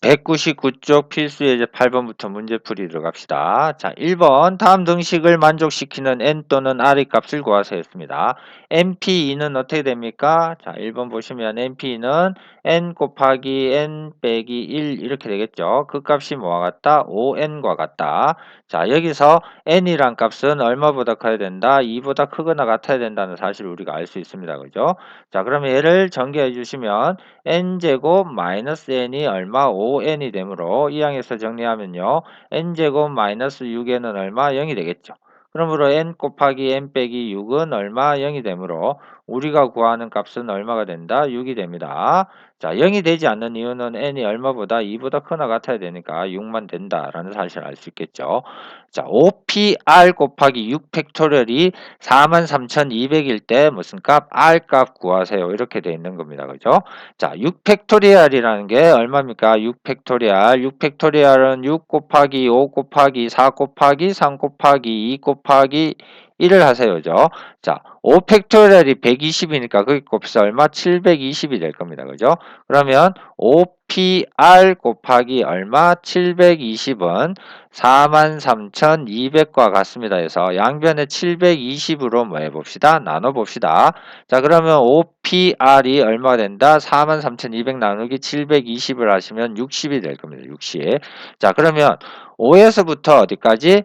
199쪽 필수 예제 8번부터 문제풀이 들어갑시다. 자, 1번 다음 등식을 만족시키는 n 또는 r의 값을 구하세요였습니다. NP2는 어떻게 됩니까? 자, 1번 보시면 NP2는 n 곱하기 n 빼기 1 이렇게 되겠죠. 그 값이 뭐와 같다? 5n과 같다. 자, 여기서 n이란 값은 얼마보다 커야 된다? 2보다 크거나 같아야 된다는 사실을 우리가 알 수 있습니다. 그죠? 자, 그러면 얘를 전개해 주시면 n제곱 마이너스 n이 얼마? 5n이 되므로 이 항에서 정리하면요. n제곱 마이너스 6n은 얼마? 0이 되겠죠. 그러므로 n 곱하기 n 빼기 6은 얼마? 0이 되므로 우리가 구하는 값은 얼마가 된다? 6이 됩니다. 자, 0이 되지 않는 이유는 n이 얼마보다 2보다 크나 같아야 되니까 6만 된다라는 사실을 알 수 있겠죠. 자, 5pr 곱하기 6 팩토리얼이 43,200일 때 무슨 값? r 값 구하세요. 이렇게 돼 있는 겁니다. 그죠? 자, 6 팩토리얼이라는 게 얼마입니까? 6 팩토리얼. 6 팩토리얼은 6 곱하기 5 곱하기 4 곱하기 3 곱하기 2 곱하기 1을 하세요. 그죠? 자, 5 팩토리얼이 120이니까 거기 곱해서 얼마? 720이 될 겁니다. 그죠? 그러면 5pr 곱하기 얼마? 720은 43,200과 같습니다. 해서 양변에 720으로 뭐 해봅시다. 나눠봅시다. 자, 그러면 5PR이 얼마 된다? 43,200 나누기 720을 하시면 60이 될 겁니다. 60. 자, 그러면 5에서부터 어디까지?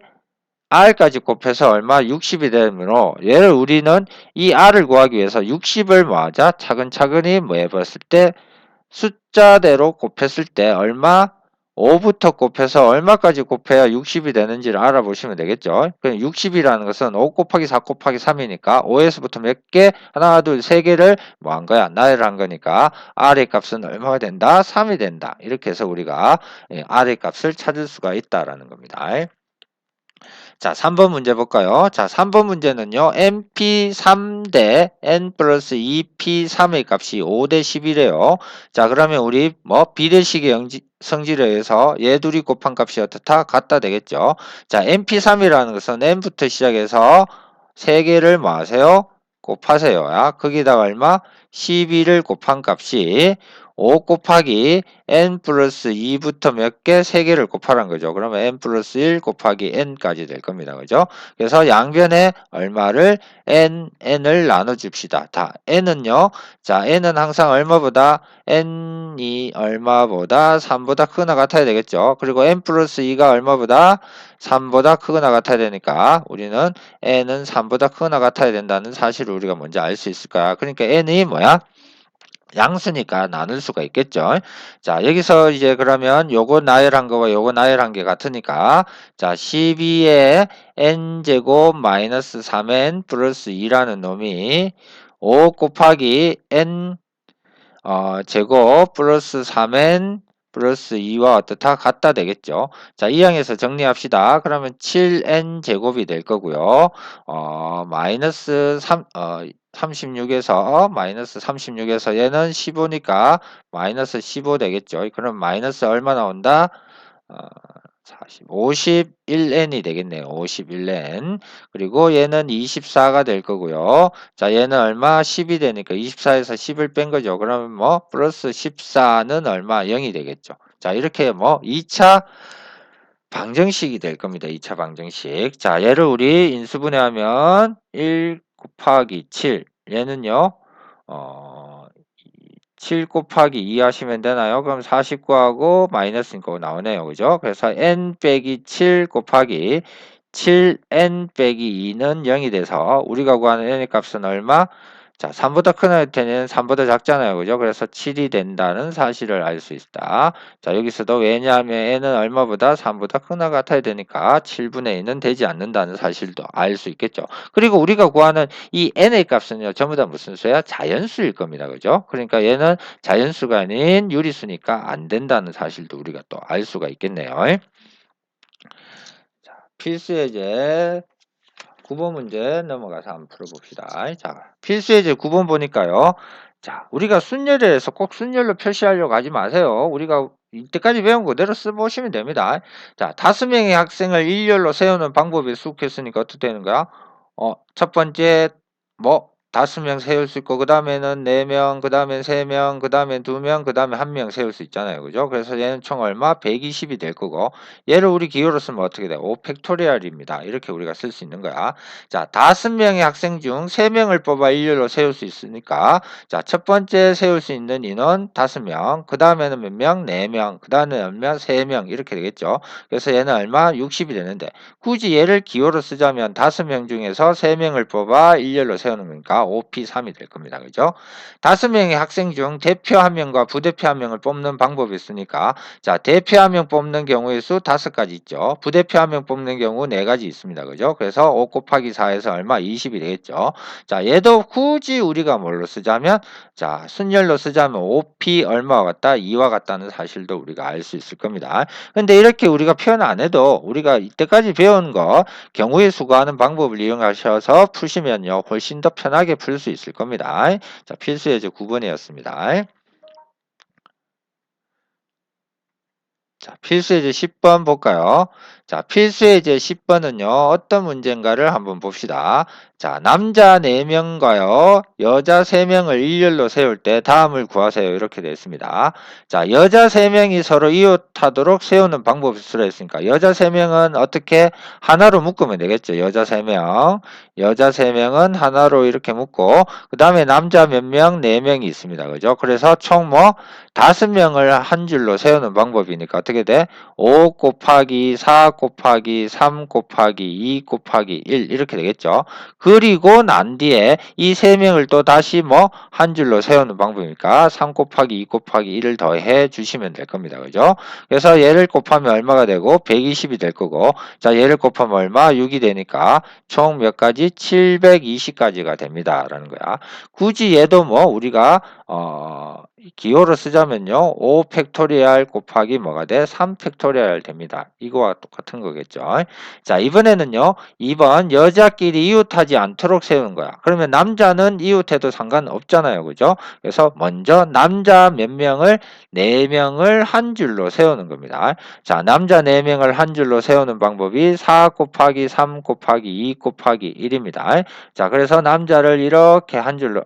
R까지 곱해서 얼마? 60이 되므로 얘를 우리는 이 R을 구하기 위해서 60을 뭐하자? 차근차근히 뭐 해봤을 때 숫자대로 곱했을 때 얼마? 5부터 곱해서 얼마까지 곱해야 60이 되는지를 알아보시면 되겠죠. 그럼 60이라는 것은 5 곱하기 4 곱하기 3이니까 5에서부터 몇 개? 하나, 둘, 세 개를 뭐 한 거야? 나열을 한 거니까 R의 값은 얼마가 된다? 3이 된다. 이렇게 해서 우리가 R의 값을 찾을 수가 있다라는 겁니다. 자, 3번 문제 볼까요? 자, 3번 문제는요. np3 대 n 플러스 2p3의 값이 5 대 10이래요. 자, 그러면 우리 뭐 비례식의 성질에 의해서 얘 둘이 곱한 값이 어떻다? 같다 되겠죠. 자, np3이라는 것은 n부터 시작해서 3개를 뭐 하세요? 곱하세요. 거기다가 얼마? 12를 곱한 값이 5 곱하기 n 플러스 2부터 몇 개? 3개를 곱하라는 거죠. 그러면 n 플러스 1 곱하기 n까지 될 겁니다. 그죠? 그래서 양변에 얼마를 n을 나눠줍시다. 다 n은요. 자, n은 항상 얼마보다 n이 얼마보다 3보다 크거나 같아야 되겠죠. 그리고 n 플러스 2가 얼마보다 3보다 크거나 같아야 되니까 우리는 n은 3보다 크거나 같아야 된다는 사실을 우리가 먼저 알 수 있을까? 그러니까 n이 뭐야? 양수니까 나눌 수가 있겠죠. 자, 여기서 이제 그러면 요거 나열한 거와 요거 나열한 게 같으니까 자, 12에 n제곱 마이너스 3n 플러스 2라는 놈이 5 곱하기 n 제곱 플러스 3n 플러스 2와 어떻다? 같다 되겠죠. 자, 이 항에서 정리합시다. 그러면 7n 제곱이 될 거고요. 마이너스 36에서 마이너스 36에서 얘는 15니까 마이너스 15 되겠죠. 그럼 마이너스 얼마 나온다? 어, 51n이 되겠네요. 51n. 그리고 얘는 24가 될 거고요. 자, 얘는 얼마? 10이 되니까 24에서 10을 뺀 거죠. 그러면 뭐 플러스 14는 얼마? 0이 되겠죠. 자, 이렇게 뭐 2차 방정식이 될 겁니다. 2차 방정식. 자, 얘를 우리 인수분해하면 1 곱하기 7. 얘는요. 어, 7 곱하기 2 하시면 되나요? 그럼 49하고 마이너스인 거 나오네요. 그죠? 그래서 n 빼기 7 곱하기 7n 빼기 2는 0이 돼서 우리가 구하는 n의 값은 얼마? 자, 3보다 큰 때는 3보다 작잖아요. 그죠? 그래서 7이 된다는 사실을 알 수 있다. 자, 여기서도 왜냐하면 n은 얼마보다 3보다 크나 같아야 되니까 7분의 2는 되지 않는다는 사실도 알 수 있겠죠. 그리고 우리가 구하는 이 n의 값은요. 전부 다 무슨 수야? 자연수일 겁니다. 그죠? 그러니까 얘는 자연수가 아닌 유리수니까 안 된다는 사실도 우리가 또 알 수가 있겠네요. 자, 필수예제 9번 문제 넘어가서 한번 풀어봅시다. 자, 필수예제 9번 보니까요. 자, 우리가 순열에서 꼭 순열로 표시하려고 하지 마세요. 우리가 이때까지 배운 거 그대로 써보시면 됩니다. 자, 5명의 학생을 일렬로 세우는 방법이 수록했으니까 어떻게 되는 거야? 첫 번째, 뭐, 5명 세울 수 있고, 그 다음에는 4명, 그 다음엔 3명, 그 다음엔 2명, 그 다음에 1명 세울 수 있잖아요. 그죠? 그래서 얘는 총 얼마? 120이 될 거고, 얘를 우리 기호로 쓰면 어떻게 돼? 5 팩토리얼입니다. 이렇게 우리가 쓸 수 있는 거야. 자, 5명의 학생 중 3명을 뽑아 일렬로 세울 수 있으니까, 자, 첫 번째 세울 수 있는 인원 5명, 그 다음에는 몇 명? 4명, 그 다음에 몇 명? 3명, 이렇게 되겠죠. 그래서 얘는 얼마? 60이 되는데, 굳이 얘를 기호로 쓰자면 5명 중에서 3명을 뽑아 일렬로 세우는 거니까 5P3이 될 겁니다. 그죠? 5명의 학생 중 대표 1명과 부대표 1명을 뽑는 방법이 있으니까, 자, 대표 1명 뽑는 경우의 수 5가지 있죠. 부대표 1명 뽑는 경우 4가지 있습니다. 그죠? 그래서 5 곱하기 4에서 얼마? 20이 되겠죠. 자, 얘도 굳이 우리가 뭘로 쓰자면, 자, 순열로 쓰자면 5P 얼마와 같다? 2와 같다는 사실도 우리가 알 수 있을 겁니다. 근데 이렇게 우리가 표현 안 해도 우리가 이때까지 배운 거 경우의 수거하는 방법을 이용하셔서 푸시면요, 훨씬 더 편하게 풀 수 있을 겁니다. 자, 필수 예제 9번이었습니다. 자, 필수 예제 10번 볼까요? 자, 필수 예제 10번은요, 어떤 문제인가를 한번 봅시다. 자, 남자 4명과요, 여자 3명을 일렬로 세울 때 다음을 구하세요. 이렇게 되어 있습니다. 자, 여자 3명이 서로 이웃하도록 세우는 방법이 수로 했으니까, 여자 3명은 어떻게 하나로 묶으면 되겠죠. 여자 3명. 여자 3명은 하나로 이렇게 묶고, 그 다음에 남자 몇 명? 4명이 있습니다. 그죠? 그래서 총 뭐, 5명을 한 줄로 세우는 방법이니까 어떻게 돼? 5 곱하기 4 곱하기 3 곱하기 2 곱하기 1 이렇게 되겠죠. 그리고 난 뒤에 이 3명을 또 다시 뭐 한 줄로 세우는 방법이니까 3 곱하기 2 곱하기 1을 더해 주시면 될 겁니다. 그죠? 그래서 얘를 곱하면 얼마가 되고 120이 될 거고, 자, 얘를 곱하면 얼마? 6이 되니까 총 몇 가지? 720까지가 됩니다. 라는 거야. 굳이 얘도 뭐 우리가 기호로 쓰자면요, 5 팩토리얼 곱하기 뭐가 돼? 3 팩토리얼 됩니다. 이거와 똑같은 거겠죠. 자, 이번에는요, 2번 여자끼리 이웃하지 않도록 세우는 거야. 그러면 남자는 이웃해도 상관없잖아요. 그죠? 그래서 먼저 남자 몇 명을 4명을 한 줄로 세우는 겁니다. 자, 남자 4명을 한 줄로 세우는 방법이 4 곱하기 3 곱하기 2 곱하기 1입니다. 자, 그래서 남자를 이렇게 한 줄로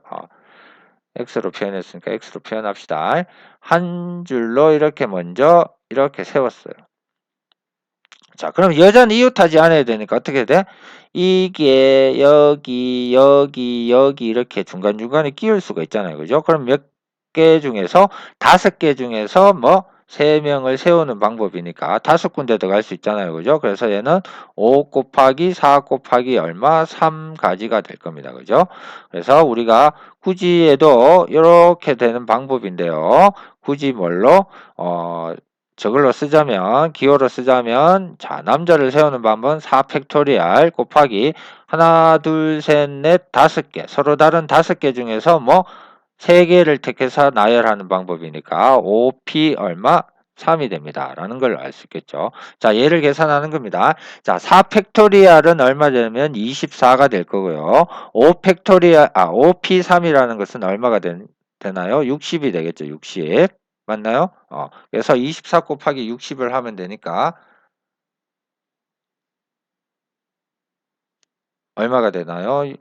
x로 표현했으니까 x로 표현합시다. 한 줄로 이렇게 먼저 이렇게 세웠어요. 자, 그럼 여자는 이웃하지 않아야 되니까 어떻게 돼? 이게 여기 여기 여기 이렇게 중간중간에 끼울 수가 있잖아요. 그죠? 그럼 몇 개 중에서 5개 중에서 뭐 3명을 세우는 방법이니까 5군데도 갈 수 있잖아요. 그죠? 그래서 얘는 5 곱하기 4 곱하기 얼마? 3가지가 될 겁니다. 그죠? 그래서 우리가 굳이 해도 이렇게 되는 방법인데요. 굳이 뭘로? 저걸로 쓰자면, 기호로 쓰자면, 자, 남자를 세우는 방법은 4 팩토리얼 곱하기 하나, 둘, 셋, 넷, 5개. 서로 다른 5개 중에서 뭐 3개를 택해서 나열하는 방법이니까 5P 얼마? 3이 됩니다. 라는 걸 알 수 있겠죠. 자, 얘를 계산하는 겁니다. 자, 4 팩토리얼은 얼마 되면 24가 될 거고요. 5 팩토리얼, 5P3이라는 것은 얼마가 되나요? 60이 되겠죠. 60. 맞나요? 그래서 24 곱하기 60을 하면 되니까 얼마가 되나요?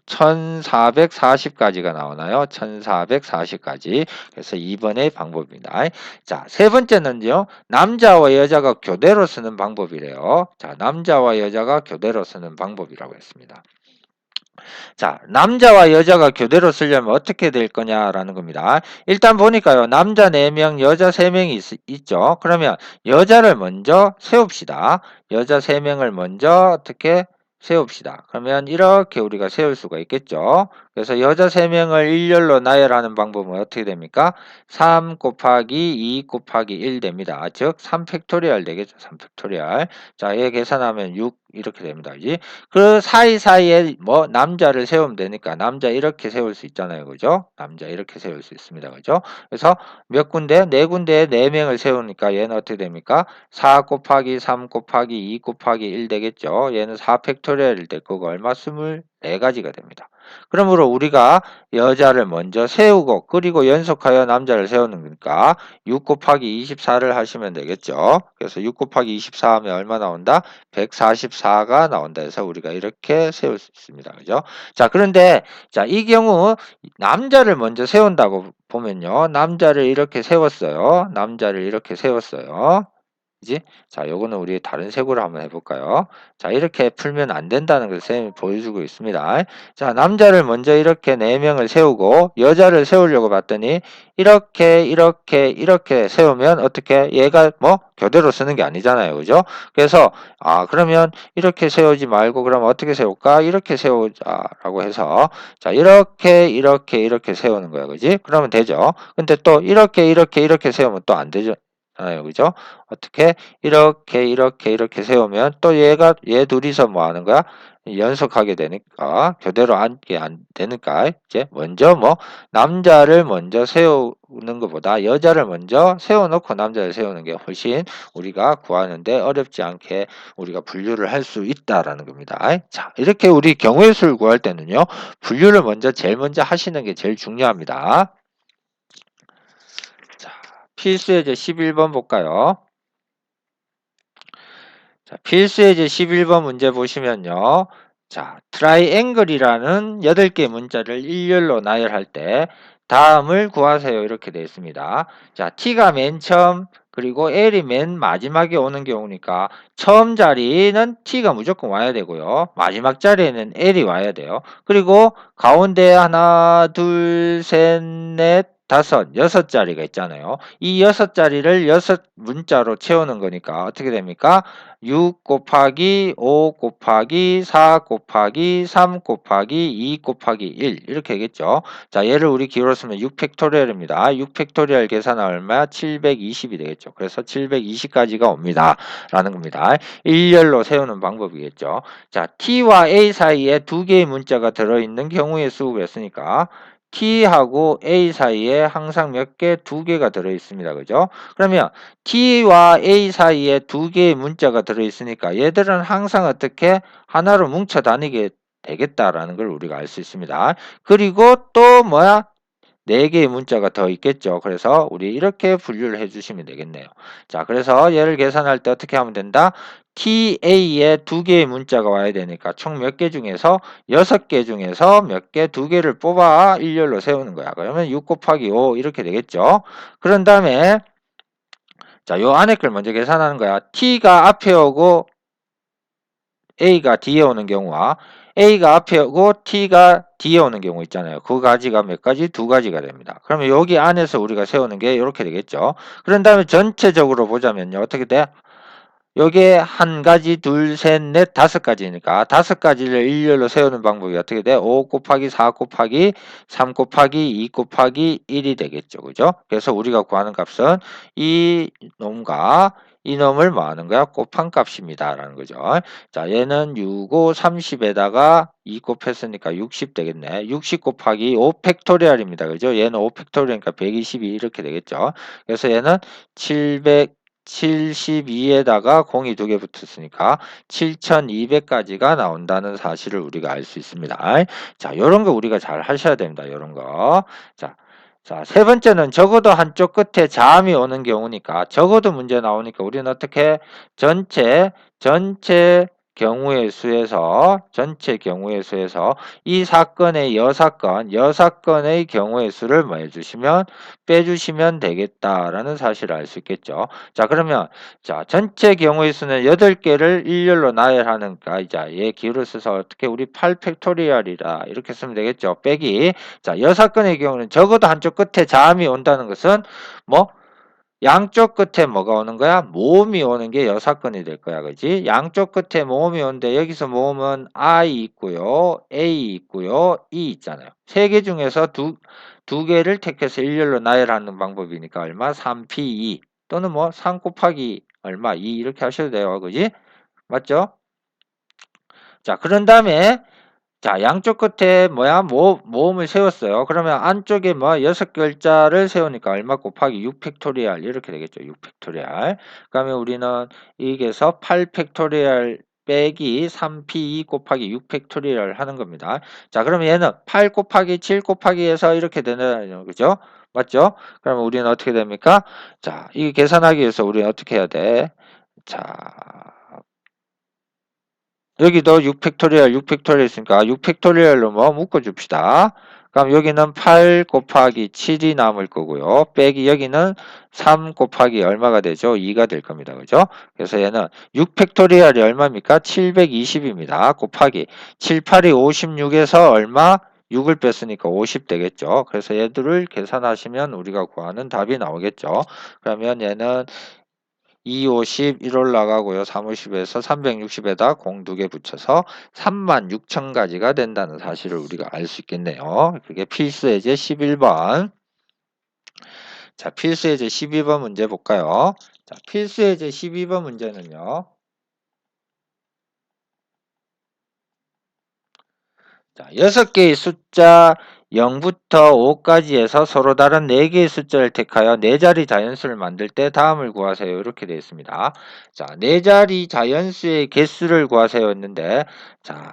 1440까지가 나오나요? 1440까지. 그래서 2번의 방법입니다. 자, 세 번째는요. 남자와 여자가 교대로 쓰는 방법이래요. 자, 남자와 여자가 교대로 쓰는 방법이라고 했습니다. 자, 남자와 여자가 교대로 쓰려면 어떻게 될 거냐라는 겁니다. 일단 보니까요. 남자 4명, 여자 3명이 있죠. 그러면 여자를 먼저 세웁시다. 여자 3명을 먼저 어떻게 세웁시다. 그러면 이렇게 우리가 세울 수가 있겠죠. 그래서 여자 3명을 일렬로 나열하는 방법은 어떻게 됩니까? 3 곱하기 2 곱하기 1 됩니다. 즉 3 팩토리얼 되겠죠. 3 팩토리얼. 자, 얘 계산하면 6 이렇게 됩니다. 그지? 그 사이사이에 뭐 남자를 세우면 되니까 남자 이렇게 세울 수 있잖아요. 그죠? 남자 이렇게 세울 수 있습니다. 그죠? 그래서 몇 군데? 네 군데에 4명을 세우니까 얘는 어떻게 됩니까? 4 곱하기 3 곱하기 2 곱하기 1 되겠죠. 얘는 4 팩토리얼일 될 거고 얼마? 네 가지가 됩니다. 그러므로 우리가 여자를 먼저 세우고 그리고 연속하여 남자를 세우는 거니까 6 곱하기 24를 하시면 되겠죠. 그래서 6 곱하기 24 하면 얼마 나온다? 144가 나온다 해서 우리가 이렇게 세울 수 있습니다. 그죠? 자, 그런데 자, 이 경우 남자를 먼저 세운다고 보면요. 남자를 이렇게 세웠어요. 남자를 이렇게 세웠어요. 그지? 자, 요거는 우리 다른 색으로 한번 해볼까요? 자, 이렇게 풀면 안 된다는 걸 선생님이 보여주고 있습니다. 자, 남자를 먼저 이렇게 4명을 세우고 여자를 세우려고 봤더니 이렇게 세우면 어떻게 얘가 뭐 교대로 쓰는 게 아니잖아요. 그죠? 그래서 그러면 이렇게 세우지 말고 그럼 어떻게 세울까? 이렇게 세우자라고 해서 자, 이렇게 세우는 거야. 그지? 그러면 되죠. 근데 또 이렇게 세우면 또 안 되죠. 그죠? 어떻게 이렇게 세우면 또 얘 둘이서 뭐 하는 거야? 연속하게 되니까 교대로 앉게 안 되니까 이제 먼저 뭐 남자를 먼저 세우는 것보다 여자를 먼저 세워놓고 남자를 세우는 게 훨씬 우리가 구하는데 어렵지 않게 우리가 분류를 할 수 있다라는 겁니다. 자, 이렇게 우리 경우의 수를 구할 때는요, 분류를 제일 먼저 하시는 게 제일 중요합니다. 자, 필수예제 11번 볼까요? 자, 필수예제 11번 문제 보시면요. 자, 트라이앵글이라는 8개 문자를 일렬로 나열할 때 다음을 구하세요. 이렇게 되어 있습니다. 자, T가 맨 처음 그리고 L이 맨 마지막에 오는 경우니까 처음 자리는 T가 무조건 와야 되고요. 마지막 자리에는 L이 와야 돼요. 그리고 가운데 하나, 둘, 셋, 넷, 다섯, 6자리가 있잖아요. 이 6자리를 6문자로 채우는 거니까 어떻게 됩니까? 6 곱하기 5 곱하기 4 곱하기 3 곱하기 2 곱하기 1 이렇게 되겠죠. 자, 얘를 우리 기호로 쓰면 6 팩토리얼입니다. 6 팩토리얼 계산은 얼마야? 720이 되겠죠. 그래서 720까지가 옵니다. 라는 겁니다. 일렬로 세우는 방법이겠죠. 자, T와 A 사이에 2개의 문자가 들어있는 경우의 수였으니까 T하고 A 사이에 항상 몇 개? 2개가 들어있습니다. 그죠? 그러면 T와 A 사이에 2개의 문자가 들어있으니까 얘들은 항상 어떻게 하나로 뭉쳐 다니게 되겠다라는 걸 우리가 알 수 있습니다. 그리고 또 뭐야? 4개의 문자가 더 있겠죠. 그래서 우리 이렇게 분류를 해주시면 되겠네요. 자, 그래서 얘를 계산할 때 어떻게 하면 된다? TA에 2개의 문자가 와야 되니까 총 몇 개 중에서 6개 중에서 몇 개? 2개를 뽑아 일렬로 세우는 거야. 그러면 6 곱하기 5 이렇게 되겠죠. 그런 다음에 자, 요 안에 걸 먼저 계산하는 거야. T가 앞에 오고 A가 뒤에 오는 경우와 A가 앞에 오고 T가 뒤에 오는 경우 있잖아요. 그 가지가 몇 가지? 2가지가 됩니다. 그러면 여기 안에서 우리가 세우는 게 이렇게 되겠죠. 그런 다음에 전체적으로 보자면요. 어떻게 돼? 요게 한 가지, 둘, 셋, 넷, 5가지니까 5가지를 일렬로 세우는 방법이 어떻게 돼? 5 곱하기 4 곱하기 3 곱하기 2 곱하기 1이 되겠죠. 그죠? 그래서 우리가 구하는 값은 이 놈과 이 놈을 뭐 하는 거야? 곱한 값입니다. 라는 거죠. 자, 얘는 6, 5, 30에다가 2 곱했으니까 60 되겠네. 60 곱하기 5 팩토리얼입니다. 그죠? 얘는 5 팩토리얼이니까 122 이렇게 되겠죠. 그래서 얘는 772에다가 0이 2개 붙었으니까 7200까지가 나온다는 사실을 우리가 알 수 있습니다. 자, 요런 거 우리가 잘 하셔야 됩니다. 요런 거. 자, 세 번째는 적어도 한쪽 끝에 자음이 오는 경우니까 적어도 문제 나오니까 우리는 어떻게 전체 경우의 수에서 이 사건의 여사건의 경우의 수를 뭐 해주시면 빼주시면 되겠다라는 사실을 알 수 있겠죠. 자, 그러면 자, 전체 경우의 수는 8개를 일렬로 나열하니까 이제 얘 기호를 써서 어떻게 우리 8팩토리얼이라 이렇게 쓰면 되겠죠. 빼기. 자, 여사건의 경우는 적어도 한쪽 끝에 자음이 온다는 것은 뭐 양쪽 끝에 뭐가 오는 거야? 모음이 오는 게 여사건이 될 거야. 그지? 양쪽 끝에 모음이 오는데 여기서 모음은 I 있고요. A 있고요. E 있잖아요. 3개 중에서 두 개를 택해서 일렬로 나열하는 방법이니까 얼마? 3P2 또는 뭐 3 곱하기 얼마? 2 이렇게 하셔도 돼요. 그지? 맞죠? 자, 그런 다음에 자, 양쪽 끝에 뭐야? 모음을 세웠어요. 그러면 안쪽에 뭐 6글자를 세우니까 얼마 곱하기 6 팩토리얼 이렇게 되겠죠. 6 팩토리얼. 그러면 우리는 여기에서 8 팩토리얼 빼기 3p2 곱하기 6 팩토리얼 하는 겁니다. 자, 그러면 얘는 8 곱하기 7 곱하기 해서 이렇게 되는 거죠. 맞죠? 그러면 우리는 어떻게 됩니까? 자, 이게 계산하기 위해서 우리는 어떻게 해야 돼? 자, 여기도 6 팩토리얼, 6 팩토리얼 있으니까 6 팩토리얼로 뭐 묶어줍시다. 그럼 여기는 8 곱하기 7이 남을 거고요. 빼기 여기는 3 곱하기 얼마가 되죠? 2가 될 겁니다. 그죠? 그래서 얘는 6 팩토리얼이 얼마입니까? 720입니다. 곱하기 7, 8이 56에서 얼마? 6을 뺐으니까 50 되겠죠. 그래서 얘들을 계산하시면 우리가 구하는 답이 나오겠죠. 그러면 얘는 2, 50, 1 올라가고요. 3, 50에서 360에다 공 2개 붙여서 36,000가지가 된다는 사실을 우리가 알 수 있겠네요. 그게 필수 예제 11번. 자, 필수 예제 12번 문제 볼까요? 자, 필수 예제 12번 문제는요. 자, 6개의 숫자 0부터 5까지에서 서로 다른 4개의 숫자를 택하여 4자리 자연수를 만들 때 다음을 구하세요. 이렇게 되어 있습니다. 자, 4자리 자연수의 개수를 구하세요 했는데, 자,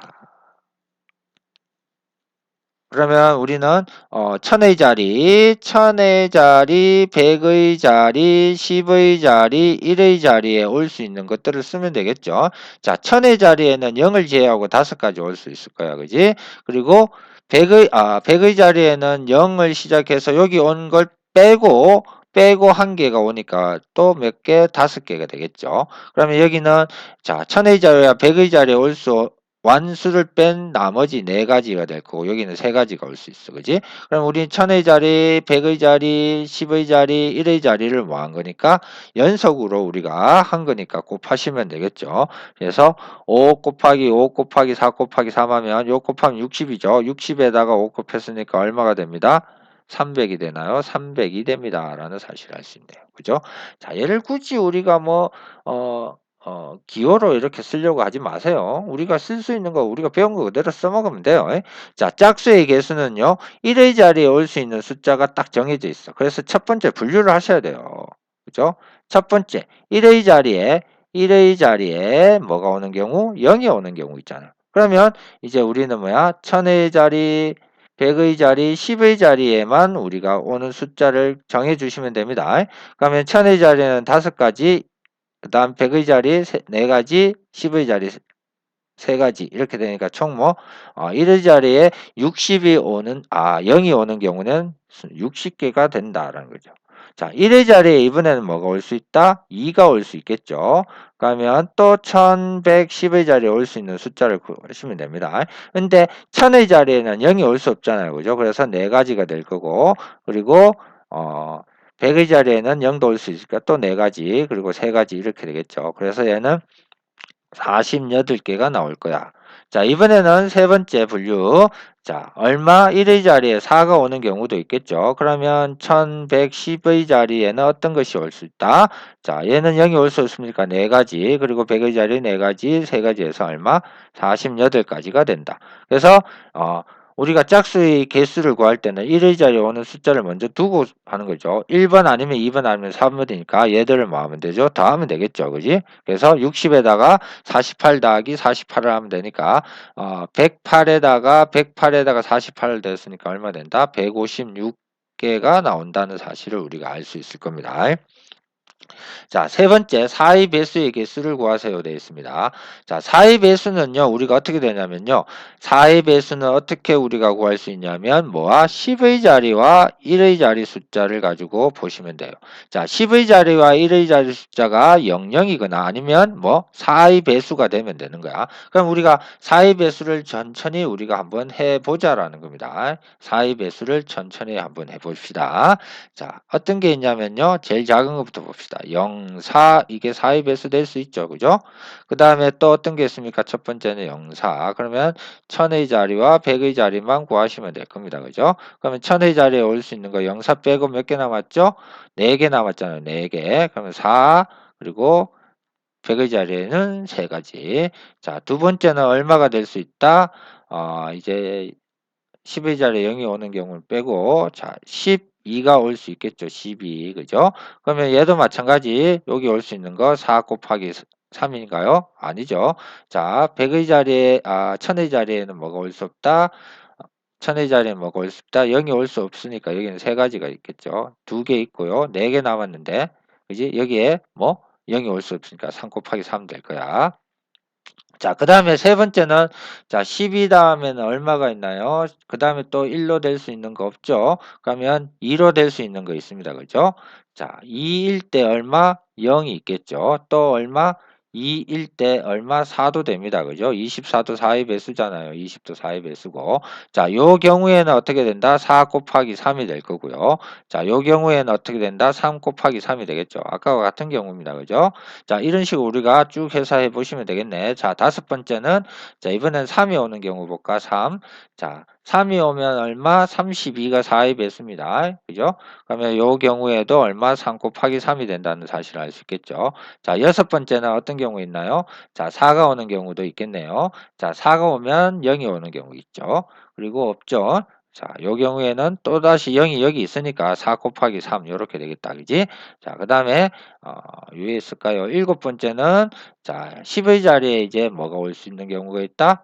그러면 우리는 1000의 자리, 1000의 자리, 100의 자리, 10의 자리, 1의 자리에 올 수 있는 것들을 쓰면 되겠죠. 자, 1000의 자리에는 0을 제외하고 5가지 올 수 있을 거야. 그지? 그리고 100의 자리에는 0을 시작해서 여기 온 걸 빼고 1개가 오니까 또 몇 개? 5개가 되겠죠. 그러면 여기는 자, 1000의 자리와 100의 자리에 올수 완수를 뺀 나머지 4가지가 될 거고 여기는 3가지가 올 수 있어. 그지? 그럼 우리 1000의 자리, 100의 자리, 10의 자리, 1의 자리를 뭐 한 거니까 연속으로 우리가 한 거니까 곱하시면 되겠죠. 그래서 5 곱하기 5 곱하기 4 곱하기 3 하면 요 곱하면 60이죠. 60에다가 5 곱했으니까 얼마가 됩니다? 300이 되나요? 300이 됩니다. 라는 사실을 알 수 있네요. 그죠? 자, 얘를 굳이 우리가 뭐, 기호로 이렇게 쓰려고 하지 마세요. 우리가 쓸 수 있는 거 우리가 배운 거 그대로 써먹으면 돼요. 자, 짝수의 개수는요. 1의 자리에 올 수 있는 숫자가 딱 정해져 있어. 그래서 첫 번째 분류를 하셔야 돼요. 그죠? 첫 번째 1의 자리에 뭐가 오는 경우? 0이 오는 경우 있잖아요. 그러면 이제 우리는 뭐야? 1000의 자리, 100의 자리, 10의 자리에만 우리가 오는 숫자를 정해 주시면 됩니다. 그러면 1000의 자리는 5가지, 그 다음 100의 자리 4가지, 10의 자리 3가지 이렇게 되니까 총 뭐 1의 자리에 0이 오는 경우는 60개가 된다라는 거죠. 자, 1의 자리에 이번에는 뭐가 올 수 있다? 2가 올 수 있겠죠. 그러면 또 1110의 자리에 올 수 있는 숫자를 구하시면 됩니다. 근데 1000의 자리에는 0이 올 수 없잖아요. 그죠? 그래서 4가지가 될 거고 그리고 100의 자리에는 0도 올 수 있으니까 또 4가지 그리고 3가지 이렇게 되겠죠. 그래서 얘는 48개가 나올 거야. 자, 이번에는 세 번째 분류. 자, 얼마? 1의 자리에 4가 오는 경우도 있겠죠. 그러면 1110의 자리에는 어떤 것이 올 수 있다? 자, 얘는 0이 올 수 없으니까 4가지, 그리고 100의 자리 4가지, 3가지에서 얼마? 48가지가 된다. 그래서, 우리가 짝수의 개수를 구할 때는 1의 자리에 오는 숫자를 먼저 두고 하는 거죠. 1번 아니면 2번 아니면 3번 되니까 얘들을 뭐 하면 되죠? 더하면 되겠죠. 그지? 그래서 60에다가 48 더하기 48을 하면 되니까 108에다가 48을 됐으니까 얼마 된다? 156개가 나온다는 사실을 우리가 알 수 있을 겁니다. 자, 세 번째 4의 배수의 개수를 구하세요 되어 있습니다. 자, 4의 배수는요. 우리가 어떻게 되냐면요. 4의 배수는 어떻게 우리가 구할 수 있냐면 뭐와 10의 자리와 1의 자리 숫자를 가지고 보시면 돼요. 자, 10의 자리와 1의 자리 숫자가 00이거나 아니면 뭐 4의 배수가 되면 되는 거야. 그럼 우리가 4의 배수를 천천히 우리가 한번 해보자라는 겁니다. 4의 배수를 천천히 한번 해봅시다. 자, 어떤 게 있냐면요. 제일 작은 것부터 봅시다. 0, 4, 이게 4의 배수 될 수 있죠. 그죠? 그 다음에 또 어떤 게 있습니까? 첫 번째는 0, 4. 그러면 1000의 자리와 100의 자리만 구하시면 될 겁니다. 그죠? 그러면 1000의 자리에 올 수 있는 거 0, 4 빼고 몇 개 남았죠? 4개 남았잖아요. 4개. 그러면 4, 그리고 100의 자리에는 3가지. 자, 두 번째는 얼마가 될 수 있다? 이제 10의 자리에 0이 오는 경우를 빼고 자 12가 올 수 있겠죠. 12 그죠? 그러면 얘도 마찬가지 여기 올 수 있는 거 4 곱하기 3인가요? 아니죠. 자, 100의 자리에, 1000의 자리에는 뭐가 올 수 없다? 1000의 자리에는 뭐가 올 수 없다? 0이 올 수 없으니까 여기는 세 가지가 있겠죠. 두 개 있고요. 네 개 남았는데, 그지? 여기에 뭐? 0이 올 수 없으니까 3 곱하기 3 될 거야. 자, 그 다음에 세 번째는, 자, 12 다음에는 얼마가 있나요? 그 다음에 또 1로 될 수 있는 거 없죠? 그러면 2로 될 수 있는 거 있습니다. 그죠? 자, 2일 때 얼마? 0이 있겠죠? 또 얼마? 2일 때 얼마? 4도 됩니다. 그죠? 24도 4의 배수잖아요. 20도 4의 배수고. 자, 요 경우에는 어떻게 된다? 4 곱하기 3이 될 거고요. 자, 요 경우에는 어떻게 된다? 3 곱하기 3이 되겠죠. 아까와 같은 경우입니다. 그죠? 자, 이런 식으로 우리가 쭉 해석해 보시면 되겠네. 자, 다섯 번째는, 자, 이번엔 3이 오는 경우 볼까? 3. 자, 3이 오면 얼마? 32가 4의 배수입니다. 그죠? 그러면 요 경우에도 얼마? 3 곱하기 3이 된다는 사실을 알 수 있겠죠. 자, 여섯 번째는 어떤 경우 있나요? 자, 4가 오는 경우도 있겠네요. 자, 4가 오면 0이 오는 경우 있죠. 그리고 없죠. 자, 요 경우에는 또다시 0이 여기 있으니까 4 곱하기 3 요렇게 되겠다. 그지? 자, 그다음에 어, 위에 있을까요? 일곱 번째는, 자, 10의 자리에 이제 뭐가 올 수 있는 경우가 있다?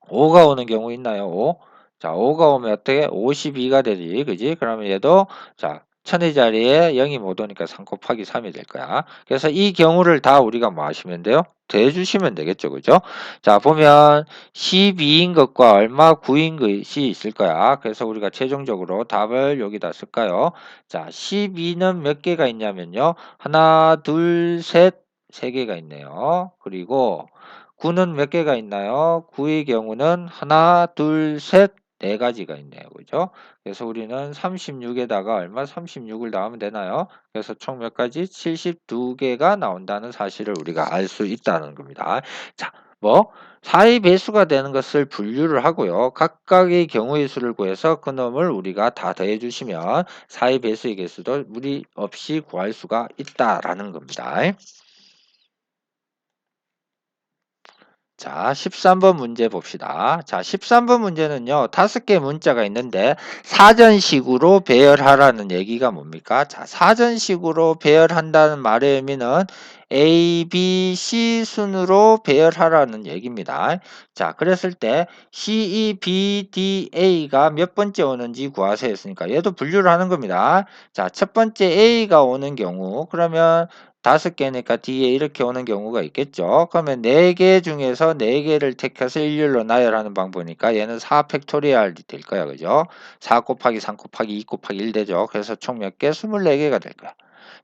5가 오는 경우 있나요? 5. 자, 5가 오면 어떻게? 52가 되지. 그지? 그러면 얘도, 자, 천의 자리에 0이 못 오니까 3 곱하기 3이 될 거야. 그래서 이 경우를 다 우리가 뭐 하시면 돼요? 대주시면 되겠죠. 그죠? 자, 보면 12인 것과 얼마 9인 것이 있을 거야. 그래서 우리가 최종적으로 답을 여기다 쓸까요? 자, 12는 몇 개가 있냐면요. 하나, 둘, 셋, 세 개가 있네요. 그리고 9는 몇 개가 있나요? 9의 경우는 하나, 둘, 셋, 네 가지가 있네요. 그죠? 그래서 우리는 36에다가 얼마? 36을 넣으면 되나요? 그래서 총 몇 가지? 72개가 나온다는 사실을 우리가 알 수 있다는 겁니다. 자, 뭐 4의 배수가 되는 것을 분류를 하고요. 각각의 경우의 수를 구해서 그놈을 우리가 다 더해 주시면 4의 배수의 개수도 무리 없이 구할 수가 있다라는 겁니다. 자, 13번 문제 봅시다. 자, 13번 문제는요, 5개 문자가 있는데, 사전식으로 배열하라는 얘기가 뭡니까? 자, 사전식으로 배열한다는 말의 의미는 A, B, C 순으로 배열하라는 얘기입니다. 자, 그랬을 때 C, E, B, D, A가 몇 번째 오는지 구하세요 했으니까 얘도 분류를 하는 겁니다. 자, 첫 번째 A가 오는 경우, 그러면 5개니까 뒤에 이렇게 오는 경우가 있겠죠. 그러면 4개 중에서 4개를 택해서 일렬로 나열하는 방법이니까 얘는 4 팩토리얼이 될 거야. 그죠? 4 곱하기 3 곱하기 2 곱하기 1 되죠. 그래서 총 몇 개? 24개가 될 거야.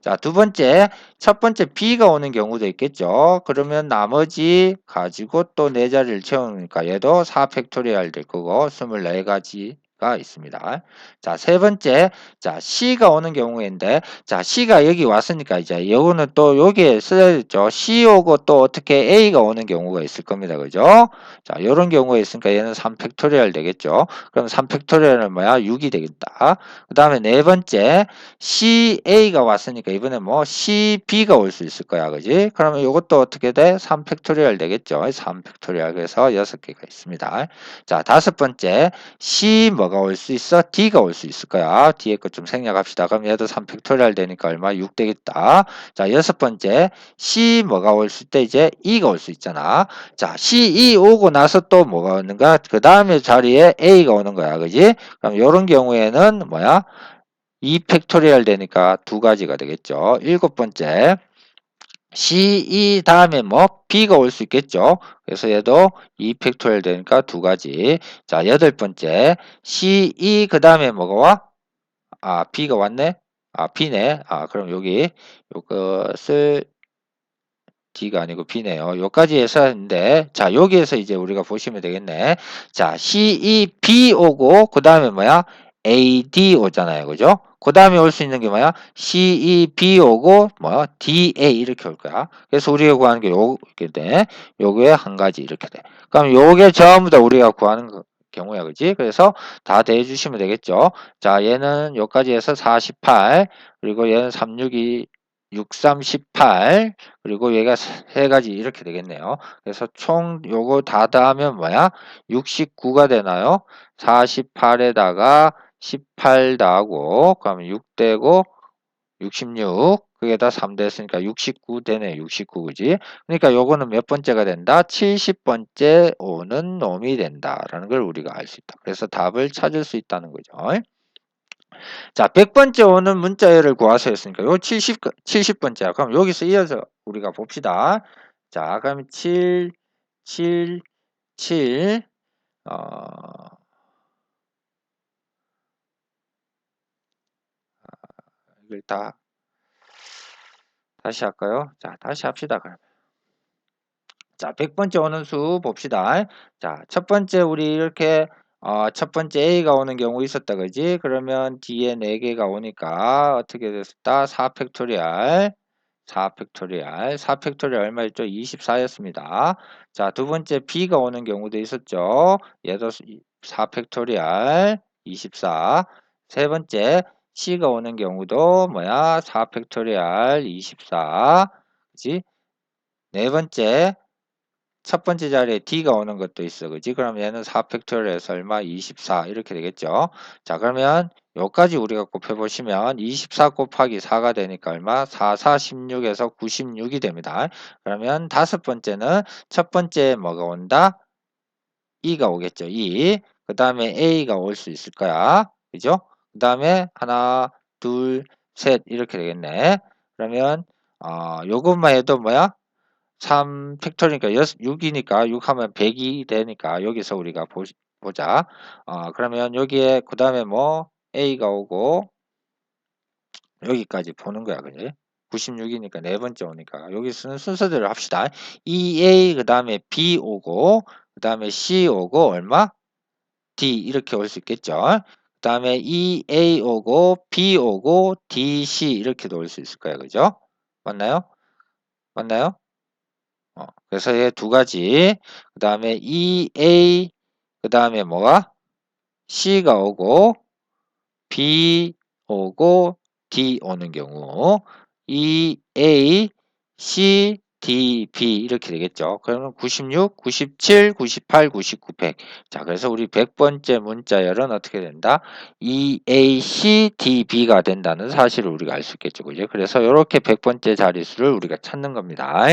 자, 두 번째, 첫 번째 B가 오는 경우도 있겠죠. 그러면 나머지 가지고 또 4자리를 채우니까 얘도 4 팩토리얼 될 거고 24가지가 있습니다. 자, 세 번째, 자, C가 오는 경우인데, 자, C가 여기 왔으니까 이제 요거는 또 여기에 써야겠죠. C 오고 또 어떻게 A가 오는 경우가 있을 겁니다. 그죠? 자, 요런 경우가 있으니까 얘는 3 팩토리얼 되겠죠. 그럼 3 팩토리얼은 뭐야? 6이 되겠다. 그 다음에 네 번째, CA가 왔으니까 이번에 뭐 CB가 올 수 있을 거야. 그지? 그러면 요것도 어떻게 돼? 3 팩토리얼 되겠죠. 3 팩토리얼. 그래서 6개가 있습니다. 자, 다섯 번째, C 뭐가 올 수 있어? D가 올 수 있을 거야. 뒤에 거 좀 생략합시다. 그럼 얘도 3 팩토리얼 되니까 얼마? 6 되겠다. 자, 여섯 번째, C 뭐가 올 수 있대? 이제 E가 올 수 있잖아. 자, C, E 오고 나서 또 뭐가 오는가? 그 다음에 자리에 A가 오는 거야. 그지? 그럼 요런 경우에는 뭐야? 2 팩토리얼 되니까 두 가지가 되겠죠. 일곱 번째, C, E 다음에 뭐 B가 올 수 있겠죠. 그래서 얘도 2 팩토리얼 되니까 두 가지. 자, 여덟 번째, C, E 그 다음에 뭐가 와? B가 왔네? B네. 그럼 여기 요것을 D가 아니고 B네요. 요까지 해서 했는데, 자, 여기에서 이제 우리가 보시면 되겠네. 자, C, E, B 오고, 그 다음에 뭐야? A, D 오잖아요. 그죠? 그 다음에 올 수 있는 게 뭐야? C, E, B 오고, 뭐야? D, A 이렇게 올 거야. 그래서 우리가 구하는 게 요게 돼. 요게 한 가지 이렇게 돼. 그럼 요게 전부 다 우리가 구하는 경우야. 그지? 그래서 다 대해주시면 되겠죠. 자, 얘는 요까지 해서 48, 그리고 얘는 36이 6, 3, 18, 그리고 얘가 세 가지 이렇게 되겠네요. 그래서 총 요거 다 더하면 뭐야? 69가 되나요? 48에다가 18 더하고 그러면 6 되고 66 그게다 3 됐으니까 69 되네. 69 그지? 그러니까 요거는 몇 번째가 된다? 70번째 오는 놈이 된다라는 걸 우리가 알 수 있다. 그래서 답을 찾을 수 있다는 거죠. 자, 100번째 오는 문자열을 구하세요 했으니까 요 70번째야. 그럼 여기서 이어서 우리가 봅시다. 자, 그럼 7, 7, 7, 이걸 다시 할까요? 자, 다시 합시다. 그럼. 자, 100번째 오는 수 봅시다. 자, 첫 번째 우리 이렇게 첫 번째 A가 오는 경우 있었다. 그지? 그러면 뒤에 4개가 오니까 어떻게 됐다? 4팩토리얼. 4팩토리얼. 4팩토리얼 얼마였죠? 24였습니다. 자, 두 번째 B가 오는 경우도 있었죠. 얘도 4팩토리얼 24. 세 번째 C가 오는 경우도 뭐야? 4팩토리얼 24. 그지? 네 번째 첫 번째 자리에 D가 오는 것도 있어. 그지? 그럼 얘는 4팩토리얼에서 얼마? 24 이렇게 되겠죠. 자, 그러면 요까지 우리가 곱해보시면 24 곱하기 4가 되니까 얼마? 4, 4, 16에서 96이 됩니다. 그러면 다섯 번째는 첫 번째 뭐가 온다? 2가 오겠죠. 2. 그 다음에 A가 올 수 있을 거야. 그죠? 그 다음에 하나, 둘, 셋 이렇게 되겠네. 그러면 요것만 해도 뭐야? 3 팩토리니까 6이니까 6 하면 100이 되니까 여기서 우리가 보자. 그러면 여기에 그 다음에 뭐 A가 오고 여기까지 보는 거야. 그지? 96이니까 네 번째 오니까 여기 쓰는 순서대로 합시다. EA 그 다음에 B 오고 그 다음에 C 오고 얼마? D 이렇게 올 수 있겠죠. 그 다음에 EA 오고 B 오고 DC 이렇게도 올 수 있을 거예요. 그죠? 맞나요? 맞나요? 그래서 얘 두 가지. 그 다음에 EA, 그 다음에 뭐가? C가 오고, B 오고, D 오는 경우. EA, C, D, B 이렇게 되겠죠. 그러면 96, 97, 98, 99, 100. 자, 그래서 우리 100번째 문자열은 어떻게 된다? EA, C, D, B가 된다는 사실을 우리가 알 수 있겠죠. 그죠? 그래서 이렇게 100번째 자릿수를 우리가 찾는 겁니다.